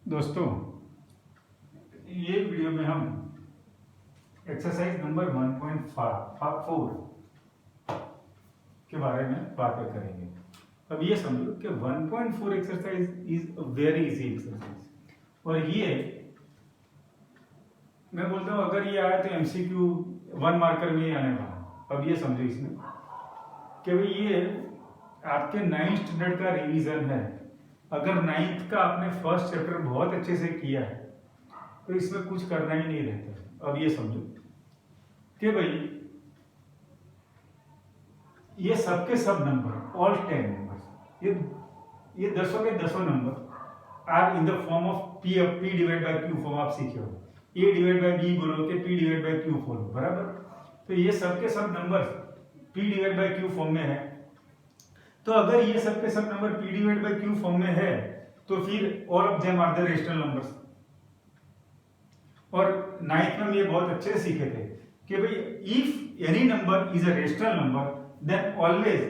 दोस्तों, ये वीडियो में हम एक्सरसाइज नंबर 1.4 के बारे में बातें करेंगे। अब ये समझो कि 1.4 exercise is a very easy exercise, और ये मैं बोलता हूँ अगर ये आया तो एमसीक्यू 1 मार्कर में ही आने वाला। अब ये समझो इसमें कि भाई ये आपके 9th स्टैंडर्ड का रिवीजन है। अगर 9th का आपने फर्स्ट चैप्टर बहुत अच्छे से किया है तो इसमें कुछ करना ही नहीं रहता। अब ये समझो कि भाई ये सबके सब नंबर, ऑल 10 नंबर, ये दसों के दसों number are in the form of P divide by Q form. आप सीखे हो ए डिवाइड बाय बी बोलो कि P divide by Q form, बराबर। तो ये सबके सब number P divide by Q form में है। तो अगर ये सबके सब number P divide by Q form में है तो फिर all of them are the rational numbers. और 9th में ये बहुत अच्छे से सीखे थे कि भाई if any number is a rational number then always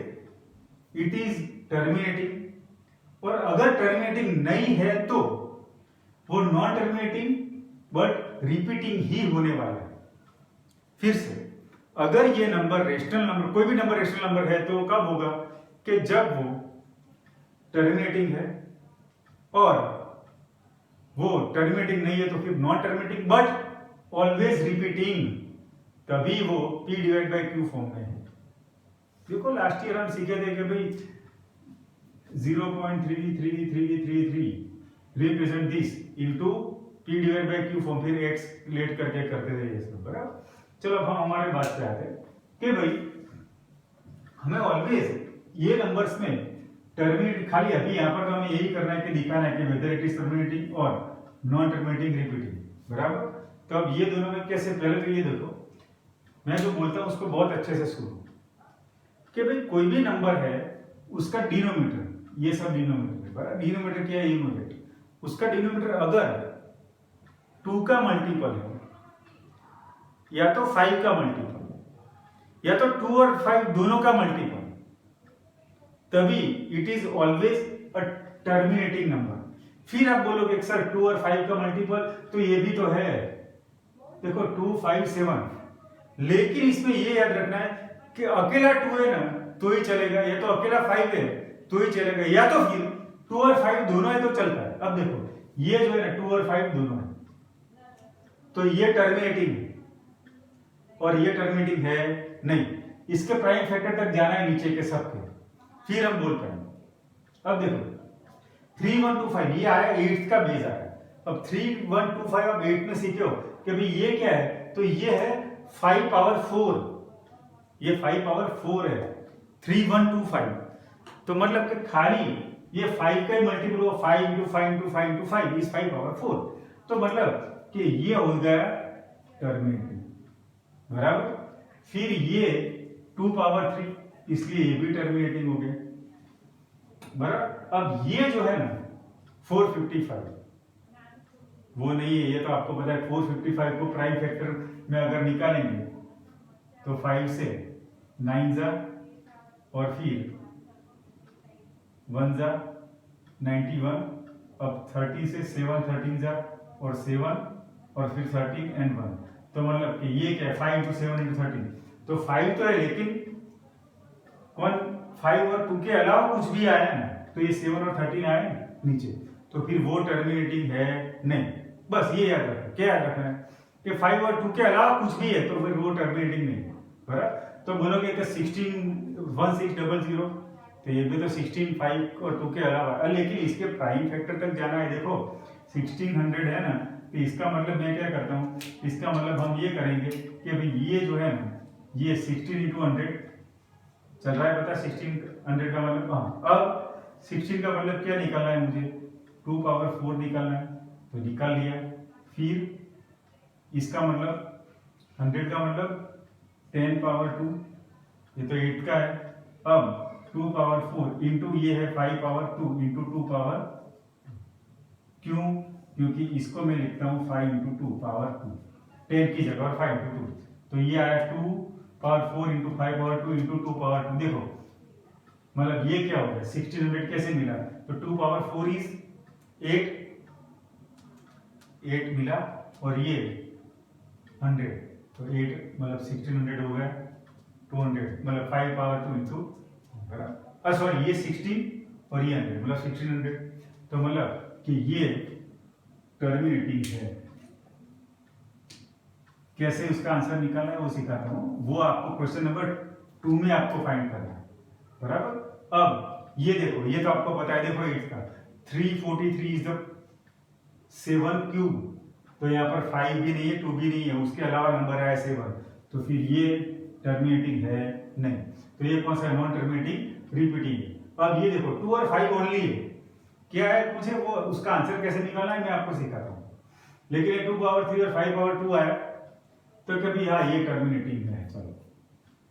it is terminating, और अगर टर्मिनेटिंग नहीं है तो वो नॉन टर्मिनेटिंग बट रिपीटिंग ही होने वाला है। फिर से, अगर ये नंबर रेशनल नंबर, कोई भी नंबर रेशनल नंबर है तो कब होगा कि जब वो टर्मिनेटिंग है, और वो टर्मिनेटिंग नहीं है तो फिर non terminating but always repeating, तभी वो P divide by Q form में है। देखो लास्ट ईयर हम सीखे थे कि भाई 0.333333 represent this into P divide by Q form, फिर एक्स लेट करके करते थे ये सब, बराबर। चलो अब हम हमारे बात पे आते हैं कि भाई हमें ऑलवेज ये नंबर्स में टर्मिनेट, खाली अभी यहाँ पर तो हमें यही करना है कि दिखाना है कि वेदर इट इज टर्मिनेटिंग और नॉन टर्मिनेटिंग रिपीटिंग, बराबर। तो अब ये दोनों में कैसे, पहले तो ये देखो, मैं जो बोलता हूँ उसको बहुत अच्छे से सुनो कि भाई कोई भी नंबर है उसका डिनोमिनेटर, ये सब डिनोमिनेटर है, बराबर। डिनोमिनेटर क्या है? यूनिट। उसका डिनोमिनेटर अगर 2 का मल्टीपल है या तो 5 का मल्टीपल या तो 2 और 5 दोनों का मल्टीपल, तभी it is always a terminating number. फिर आप बोलोगे सर 2 और 5 का मल्टीपल तो ये भी तो है, देखो 2 5 7, लेकिन इसमें ये याद रखना है कि अकेला 2 है ना तो ही चलेगा, या तो अकेला 5 है तो ही चलेगा, या तो फिर 2 और 5 दोनों है तो चलता है। अब देखो ये जो है ना 2 और 5 दोनों है तो ये टर्मिनेटिंग है और ये टर्मिनेटिंग है नहीं, इसके प्राइम फैक्टर तक जाना है नीचे के सबके, फिर हम बोल पाएंगे। अब देखो 3 1 2 5 ये आया 8th का बेस आया। अब 3 1 2 5 आप 8 में सीखे हो कि भाई ये क्या है, तो ये है 5 पावर 4, ये 5 पावर 4 है 3 1 2 5। तो मतलब कि खाली ये 5 का ही मल्टीपल हुआ, 5 into 5 into 5 into 5 is 5 power 4। तो मतलब कि ये हो गया टर्मिनेटिंग, बराबर। फिर ये 2 पावर 3, इसलिए ये भी टर्मिनेटिंग हो गया, बराबर। अब ये जो है ना 455 वो नहीं है, ये तो आपको पता है 455 को प्राइम फैक्टर में अगर निकालेंगे तो 5 से 9 जा और फिर 1 जा 91, अब 30 से 7 13 जा और 7 और फिर 13 and 1, तो मतलब कि ये क्या है 5 into 7 into 13, तो 5 तो है लेकिन कौन 5 और 2 के अलावा कुछ भी आया ना तो ये 7 और 13 आए नीचे, तो फिर वो टर्मिनेटिंग है नहीं। बस ये याद रखना, क्या याद रखना है कि 5 और 2 के अलावा कुछ भी है तो फिर वो टर्मिनेटिंग नहीं है, बराबर। तो बोलोगे कि 16 तो ये भी तो 16 5 और 2 के अलावा है, लेकिन इसके प्राइम फैक्टर तक जाना है। देखो 1600 है ना, तो इसका मतलब मैं क्या करता हूँ, इसका मतलब हम ये करेंगे कि भाई ये जो है ना ये 16 into 100 चल रहा है, पता 1600 का मतलब, हाँ। अब 16 का मतलब क्या निकालना है मुझे, 2 पावर 4 निकालना है, तो निकाल लिया। फिर इसका मतलब 100 का मतलब 10 पावर 2, ये तो 8 का है। अब 2 पावर 4 इंटू ये है 5 पावर 2 इंटू 2 पावर, क्यों? क्योंकि इसको मैं लिखता हूँ 5 इंटू 2 पावर 2, 10 की जगह 5 इंटू 2, तो ये आया 2 power 4 into 5 power 2 into 2 power 2। देखो मतलब ये क्या हो गया 1600 कैसे मिला, तो 2 पावर 4 इज 8 8 मिला और ये 100, तो 8 मतलब 1600 हो गया, 200 मतलब 5 पावर 2 इंटू, सॉरी ये 16 और ये 100 मतलब 1600, तो मतलब कि ये टर्मिनेटिंग है। कैसे उसका आंसर निकालना है वो सिखाता हूँ, वो आपको क्वेश्चन नंबर 2 में आपको फाइंड करना है, बराबर। अब ये देखो, ये तो आपको पता है, देखो 8 का 343 इज द 7 क्यूब, तो यहाँ पर 5 भी नहीं है 2 भी नहीं है, उसके अलावा नंबर आया 7, तो फिर ये टर्मिनेटिंग है नहीं, तो ये कौन सा नॉन टर्मिनेटिंग रिपीटिंग। अब ये देखो 2 और 5 ओनली है, क्या है मुझे वो उसका आंसर कैसे निकालना है मैं आपको सिखाता हूँ। लेकिन ये 2 पावर 3 और 5 पावर 2 आया, तो कभी हाँ ये टर्मिनेटिंग है। चलो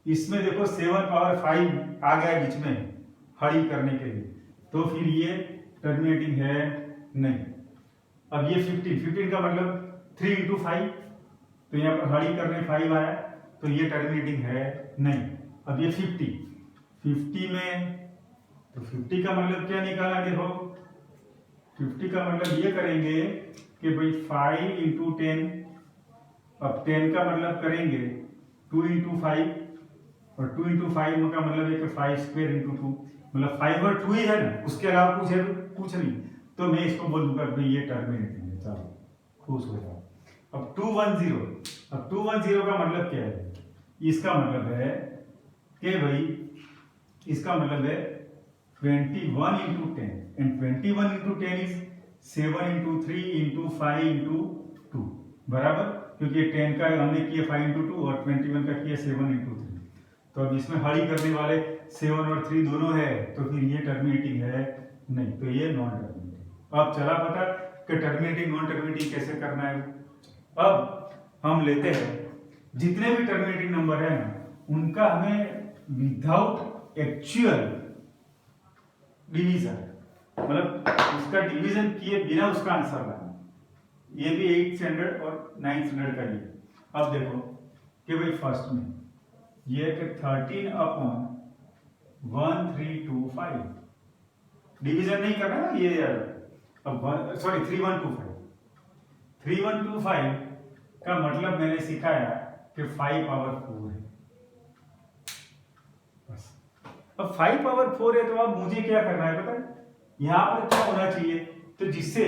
इसमें देखो 7 पावर 5 आ गया बीच में हड़ी करने के लिए, तो फिर ये टर्मिनेटिंग है नहीं। अब ये 15 का मतलब 3 इंटू 5, तो यहाँ पर हड़ी करने 5 आया, तो ये टर्मिनेटिंग है नहीं। अब ये 50 में, तो 50 का मतलब क्या निकाला, देखो 50 का मतलब ये करेंगे कि भाई 5 इंटू 10, अब 10 का मतलब करेंगे 2 इंटू 5, और 2 इंटू 5 का मतलब है कि 5 स्क्वायर इंटू 2, मतलब 5 और 2 ही है ना, उसके अलावा कुछ नहीं, तो मैं इसको बोलूंगा भाई ये टर्मिनेटिंग है। चलो खुश हो जाओ। अब 210, अब 210 का मतलब क्या है, इसका मतलब है कि भाई इसका मतलब है 21 into 10, and 21 into 10 is 7 into 3 into 5 into 2, बराबर, क्योंकि 10 का हमने किया 5 इंटू 2 और 21 का किया 7 इंटू 3, तो अब इसमें हड़ी करने वाले 7 और 3 दोनों है, तो फिर ये टर्मिनेटिंग है नहीं, तो ये नॉन टर्मिनेटिंग। अब चला पता कि टर्मिनेटिंग नॉन टर्मिनेटिंग कैसे करना है। अब हम लेते हैं जितने भी टर्मिनेटिंग नंबर है ना, उनका हमें विदाउट एक्चुअल डिवीजन, मतलब उसका डिवीजन किए बिना उसका आंसर लाना। ये भी 8th स्टैंडर्ड और 9th स्टैंडर्ड का ही। अब देखो कि भाई फर्स्ट में ये कि 13 अपॉन 1325, डिवीजन नहीं करना ना ये यार। अब सॉरी 3125 का मतलब मैंने सिखाया कि 5 पावर 4 है। बस अब 5 पावर 4 है, तो अब मुझे क्या करना है पता है, यहां पर क्या होना चाहिए, तो जिससे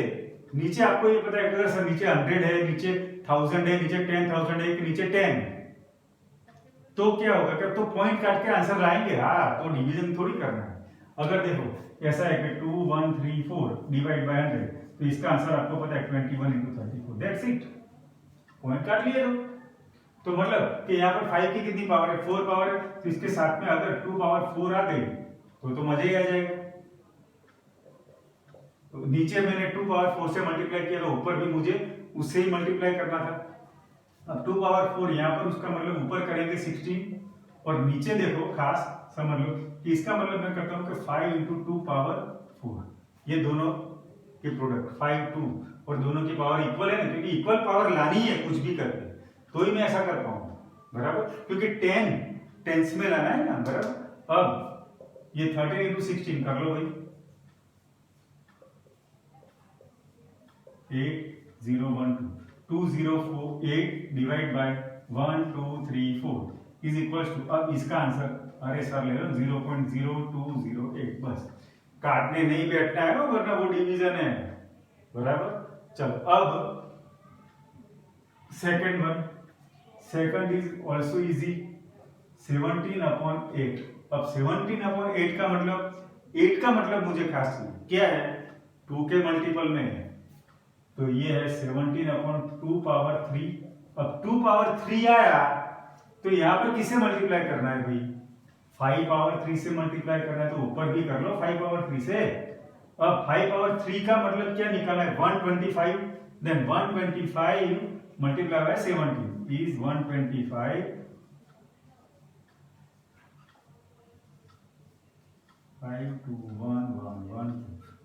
नीचे आपको ये पता है अगर सर नीचे 100 है, नीचे 1000 है, नीचे 10,000 है, कि नीचे 10, तो क्या होगा, क्या तो पॉइंट काट के आंसर लाएंगे, हाँ, तो डिवीजन थोड़ी करना है। अगर देखो ऐसा है कि 2134 डिवाइड बाय 100, तो इसका आंसर आपको पता है 21 इंटू 34, दैट्स इट, पॉइंट काट लिए। तो मतलब कि यहाँ पर 5 की कितनी पावर है, 4 पावर है, तो इसके साथ में अगर 2 पावर 4 आ गई तो मजा ही आ जाएगा। तो नीचे मैंने 2 पावर 4 से मल्टीप्लाई किया, तो ऊपर भी मुझे उससे ही मल्टीप्लाई करना था। अब 2 पावर 4 यहाँ पर, उसका मतलब ऊपर करेंगे 16, और नीचे देखो खास समझ लो कि इसका मतलब मैं करता हूँ कि 5 इंटू 2 पावर 4, ये दोनों के प्रोडक्ट 5 2, और दोनों की पावर इक्वल है ना, क्योंकि इक्वल पावर लानी है कुछ भी करके, तो ही मैं ऐसा कर पाऊंगा, बराबर, क्योंकि 10 टेंस में लाना है ना, बराबर। अब ये 13 इंटू 16 कर लो भाई, 8012 2048 divide by 1234 is equal to, अब इसका आंसर, अरे सर ले लो 0.0208, बस काटने नहीं बैठना है, वरना वो डिवीजन है, बराबर। चलो अब second one, second is also easy, 17 upon 8। अब 17 अपॉन 8 का मतलब, 8 का मतलब मुझे खास क्या है, 2 के मल्टीपल में है, तो ये है 17 अपॉन 2 पावर 3। अब 2 पावर 3 आया, तो यहां पर किसे मल्टीप्लाई करना है भाई, 5 पावर 3 से मल्टीप्लाई करना है, तो ऊपर भी कर लो 5 पावर 3 से। अब 5 पावर 3 का मतलब क्या निकालना है, 125, then 125 multiply by 17 is 125 5 2 1 1 1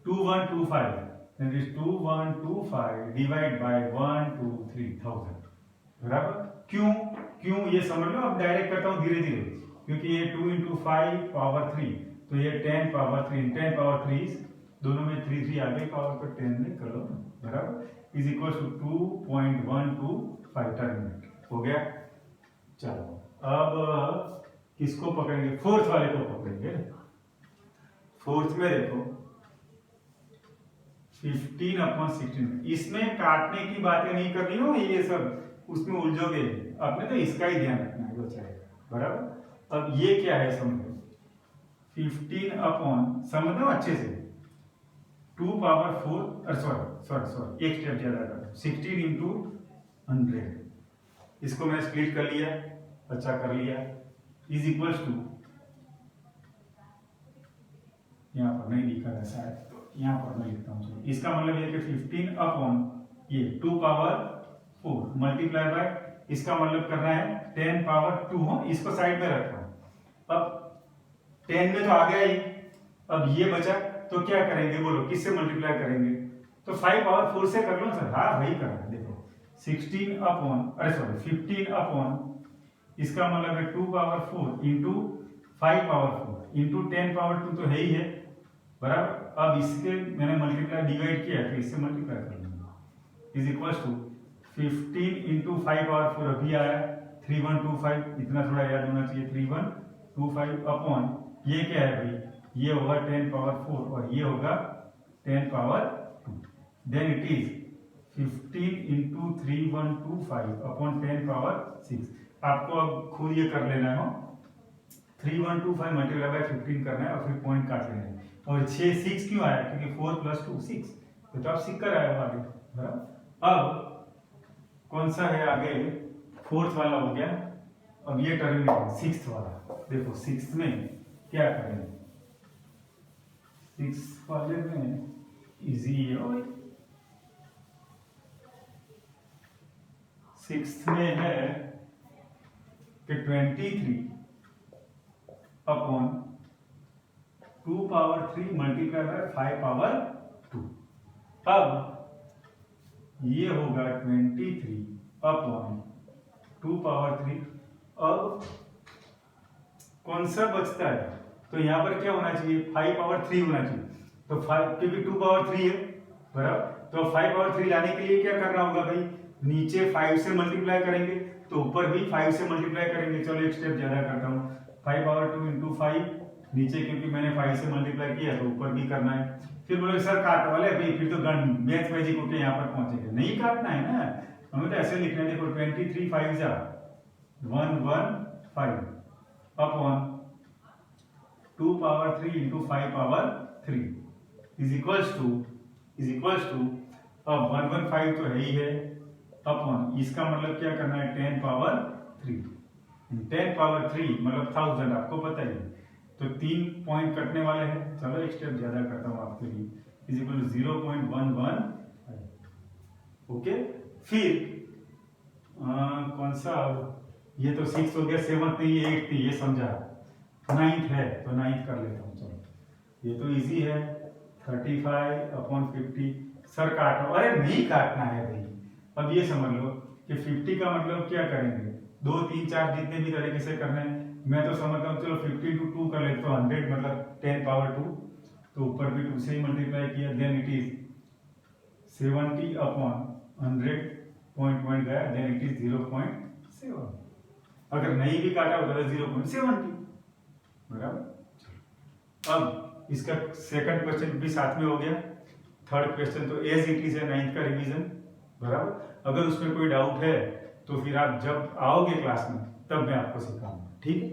2125, that is 2125 divide by 123,000, बराबर। क्यों ये समझ लो, अब डायरेक्ट करता हूं धीरे धीरे, क्योंकि ये 2 इंटू 5 पावर 3, तो ये 10 पावर 3, 10 पावर 3 इज दोनों में 3 3 आगे का और तो 10 में कर लो बराबर इज इक्वल टू 2.125 टर्मिनेट हो गया। चलो अब किसको पकड़ेंगे, फोर्थ वाले को पकड़ेंगे। फोर्थ में देखो 15/16 इसमें काटने की बातें नहीं करनी हो, ये सब उसमें उलझोगे, आपने तो इसका ही ध्यान रखना है, वो चाहेगा बराबर। अब ये क्या है समझो, 15 समझो अच्छे से 2⁴ सॉरी एक स्टेप ज्यादा कर 16 इंटू 100 इसको मैंने स्प्लिट कर लिया, अच्छा कर लिया, इज इक्वल्स टू, यहाँ पर नहीं लिखा है शायद, तो यहाँ पर मैं लिखता हूँ। इसका मतलब ये कि 15 ये 2⁴ मल्टीप्लाई बाय, इसका मतलब करना है 10⁻², हो इसको साइड में रखना। अब 10 में तो आ गया ही, अब ये बचा तो क्या करेंगे बोलो, किससे मल्टीप्लाई करेंगे, तो 5⁴ से कर लो सर। हाँ वही करना है, देखो 15 इसका मतलब है 2⁴ इंटू 5⁴ इंटू 10⁻² तो है ही है बराबर। अब इसके मैंने मल्टीप्लाई डिवाइड किया तो इससे मल्टीप्लाई कर लूंगा, इज इक्वल टू 15 इंटू 5⁴ अभी आया 3125, इतना थोड़ा याद होना चाहिए, 3125 अपॉन ये क्या है भाई, ये होगा 10⁻4 और ये होगा 10⁻², then it is 15 into 3125 upon 10⁻6। आपको अब खुद ये कर लेना है, 3125 मल्टीप्लाई बाय 15 करना है और फिर पॉइंट काट लेना है। और 6 क्यों आया, क्योंकि 4 + 2 6, तो आप सीख कर आए हो आगे बराबर। अब कौन सा है आगे, फोर्थ वाला हो गया। अब ये टर्मिनेट सिक्स्थ वाला, देखो सिक्स्थ में क्या करें, सिक्स्थ वाले में इजी है, सिक्स्थ में है कि 23 अपॉन 2⁵ मल्टीप्लाई बाय 5⁵2। अब ये होगा 23 अपॉन 2⁵। अब कौन सा बचता है, तो यहाँ पर क्या होना चाहिए, 5⁵ होना चाहिए, तो 5 क्योंकि 2⁵ है बराबर, तो 5⁵ लाने के लिए क्या करना होगा भाई, नीचे 5 से मल्टीप्लाई करेंगे तो ऊपर भी 5 से मल्टीप्लाई करेंगे। चलो एक स्टेप ज्यादा करता हूँ, 5⁵2 इंटू 5, नीचे क्योंकि मैंने 5 से मल्टीप्लाई किया तो ऊपर भी करना है। फिर बोले सर काट वाले भाई, फिर तो गण मैथ मैजिक होके यहाँ पर पहुंचेंगे, नहीं काटना है ना, हमें तो ऐसे लिखना है। देखो 23 5 जा 115 upon 2⁵ into 5⁵3 is equals to अब 115 तो है ही है अपॉन, इसका मतलब क्या करना है 10⁻3, 10⁻3 मतलब 1000, आपको पता ही है, तो 3 पॉइंट कटने वाले हैं। चलो एक स्टेप ज्यादा करता हूं आपके लिए, इज इक्वल टू 0.11। ओके, फिर कौन सा, ये तो 6 हो गया, 7 नहीं 8 थी, ये समझा, 9th है तो 9th कर लेता हूँ। चलो ये तो इजी है, 35 अपॉन 50, सर काटो, अरे नहीं काटना है भाई। अब ये समझ लो कि 50 का मतलब क्या करेंगे, 2 3 4 जितने भी तरीके से करने हैं, मैं तो समझता हूँ चलो 50 × 2 कर ले तो 100 मतलब 10⁻², तो ऊपर भी 2 से ही मल्टीप्लाई किया, then it is 70 upon 100, point गया, देन इट इज 0.7। अगर नहीं भी काटा होता तो 0.70 बराबर। अब इसका सेकंड क्वेश्चन भी साथ में हो गया, थर्ड क्वेश्चन तो एज इट इज है 9th का रिवीजन बराबर। अगर उसमें कोई डाउट है तो फिर आप जब आओगे क्लास में तब मैं आपको सिखाऊंगा, ठीक है।